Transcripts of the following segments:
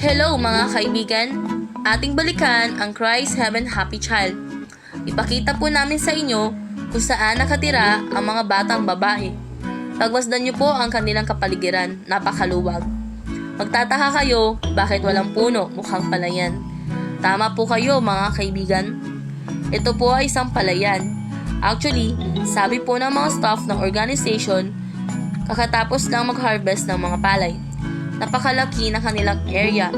Hello mga kaibigan! Ating balikan ang Christ Heaven Happy Child. Ipakita po namin sa inyo kung saan nakatira ang mga batang babae. Pagmasdan niyo po ang kanilang kapaligiran, napakaluwag. Magtataka kayo bakit walang puno, mukhang palayan. Tama po kayo mga kaibigan. Ito po ay isang palayan. Actually, sabi po ng mga staff ng organization, kakatapos lang mag-harvest ng mga palay. Napakalaki ng kanilang area.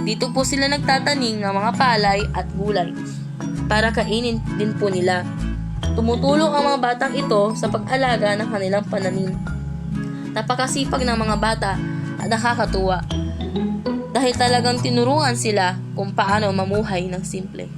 Dito po sila nagtatanim ng mga palay at gulay para kainin din po nila. Tumutulong ang mga batang ito sa pag-alaga ng kanilang pananim. Napakasipag ng mga bata at nakakatuwa dahil talagang tinuruan sila kung paano mamuhay ng simple.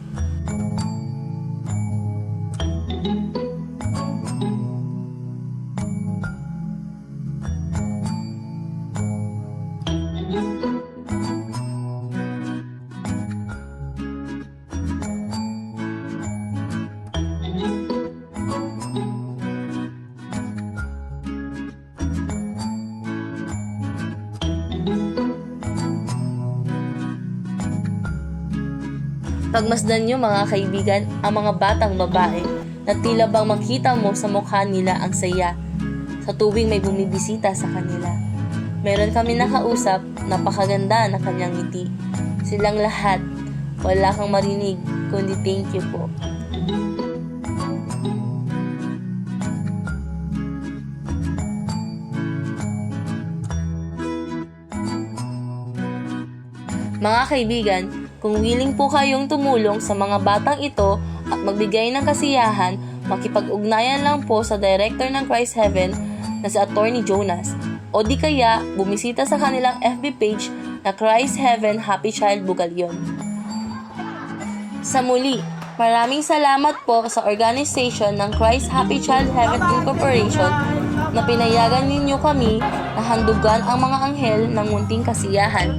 Pagmasdan nyo mga kaibigan ang mga batang babae na tila bang makita mo sa mukha nila ang saya sa tuwing may bumibisita sa kanila. Meron kami nakausap, napakaganda na kanyang ngiti. Silang lahat, wala kang marinig kundi thank you po. Mga kaibigan, kung willing po kayong tumulong sa mga batang ito at magbigay ng kasiyahan, makipag-ugnayan lang po sa director ng Christ Heaven na si Attorney Jonas o di kaya bumisita sa kanilang FB page na Christ Heaven Happy Child Bugalyon. Sa muli, maraming salamat po sa organization ng Christ Happy Child Heaven Incorporation na pinayagan ninyo kami na handugan ang mga anghel ng munting kasiyahan.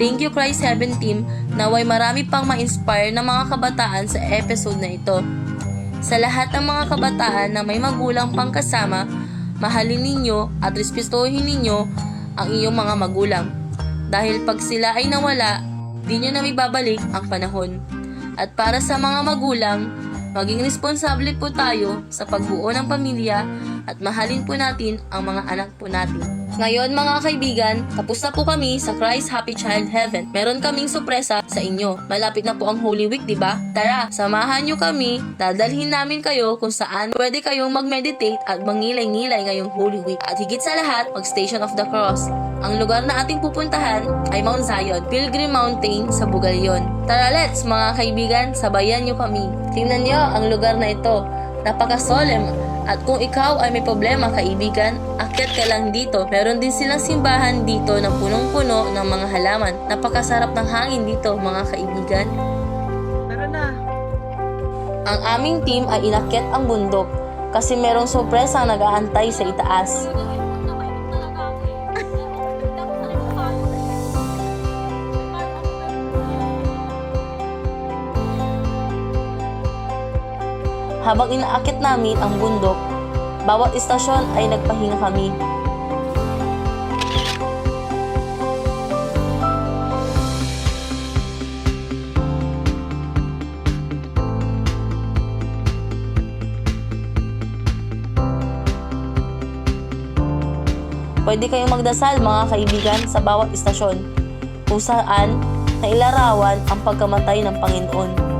Thank you Christ Heaven Team, naway marami pang ma-inspire ng mga kabataan sa episode na ito. Sa lahat ng mga kabataan na may magulang pang kasama, mahalin ninyo at respetuhin ninyo ang iyong mga magulang. Dahil pag sila ay nawala, di nyo na mababalik ang panahon. At para sa mga magulang, maging responsable po tayo sa pagbuo ng pamilya at mahalin po natin ang mga anak po natin. Ngayon mga kaibigan, tapos na po kami sa Christ Happy Child Heaven. Meron kaming sorpresa sa inyo. Malapit na po ang Holy Week, di ba? Tara, samahan nyo kami. Dadalhin namin kayo kung saan pwede kayong mag-meditate at mangilay-ngilay ngayong Holy Week. At higit sa lahat, mag-Station of the Cross. Ang lugar na ating pupuntahan ay Mount Zion, Pilgrim Mountain sa Bugalyon. Tara let's mga kaibigan, sabayan nyo kami. Tingnan nyo ang lugar na ito. Napaka-solemn. At kung ikaw ay may problema kaibigan, akyat ka lang dito. Meron din silang simbahan dito na punong-puno ng mga halaman. Napakasarap ng hangin dito mga kaibigan. Tara na. Ang aming team ay inakyat ang bundok kasi merong sorpresa ang nag-aantay sa itaas. Habang inaakit namin ang bundok, bawat istasyon ay nagpahinga kami. Pwede kayong magdasal mga kaibigan sa bawat istasyon kung saan nailarawan ang pagkamatay ng Panginoon.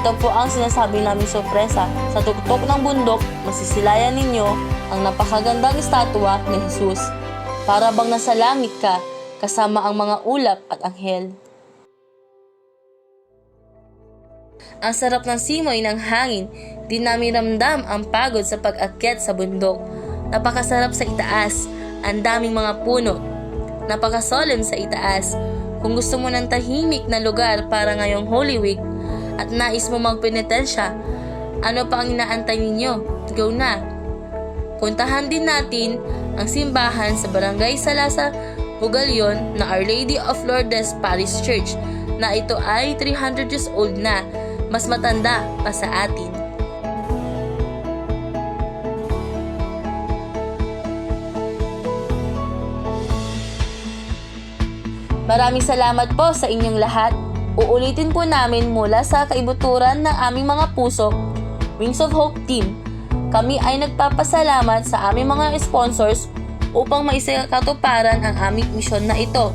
Ito po ang sinasabi naming sorpresa. Sa tuktok ng bundok, masisilayan ninyo ang napakagandang estatwa ni Jesus. Para bang nasa langit ka, kasama ang mga ulap at anghel. Ang sarap ng simoy ng hangin, di namin ramdam ang pagod sa pag-akyat sa bundok. Napakasarap sa itaas, ang daming mga puno. Napakasolemn sa itaas. Kung gusto mo ng tahimik na lugar para ngayong Holy Week at nais mo magpenitensya, ano pa ang inaantay ninyo? Go na! Puntahan din natin ang simbahan sa Barangay Salasa, Bugalyon na Our Lady of Lourdes Parish Church na ito ay 300 years old na, mas matanda pa sa atin. Maraming salamat po sa inyong lahat. Uulitin po namin mula sa kaibuturan ng aming mga puso, Wings of Hope Team. Kami ay nagpapasalamat sa aming mga sponsors upang maisakatuparan ang aming misyon na ito.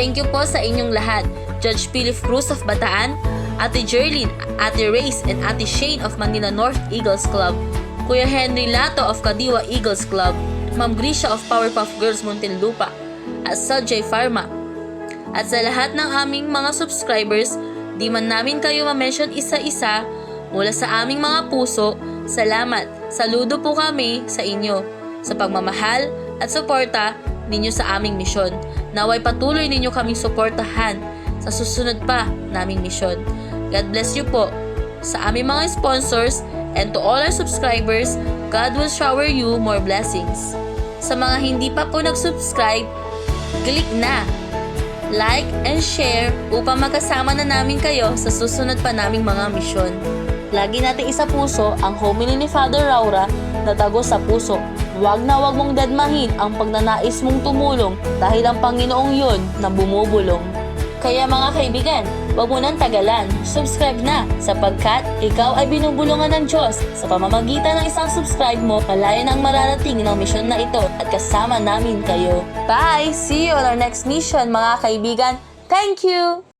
Thank you po sa inyong lahat. Judge Philip Cruz of Bataan, Ate Jerlyn, Ate Reyes, and Ate Shane of Manila North Eagles Club, Kuya Henry Lato of Kadiwa Eagles Club, Ma'am Grisha of Powerpuff Girls Muntinlupa, at Saljay Pharma. At sa lahat ng aming mga subscribers, di man namin kayo ma-mention isa-isa, mula sa aming mga puso, salamat. Saludo po kami sa inyo sa pagmamahal at suporta ninyo sa aming misyon. Naway patuloy ninyo kaming suportahan sa susunod pa naming misyon. God bless you po. Sa aming mga sponsors and to all our subscribers, God will shower you more blessings. Sa mga hindi pa po nag-subscribe, click na like and share upang magkasama na namin kayo sa susunod pa naming mga misyon. Lagi natin isa puso ang homily ni Father Raura na tagos sa puso. Huwag na huwag mong dadmahin ang pagnanais mong tumulong dahil ang Panginoong yun na bumubulong. Kaya mga kaibigan, huwag mo nang tagalan, subscribe na sapagkat ikaw ay binubulungan ng Diyos. Sa pamamagitan ng isang subscribe mo, malaya nang mararating ng misyon na ito at kasama namin kayo. Bye! See you on our next mission mga kaibigan. Thank you!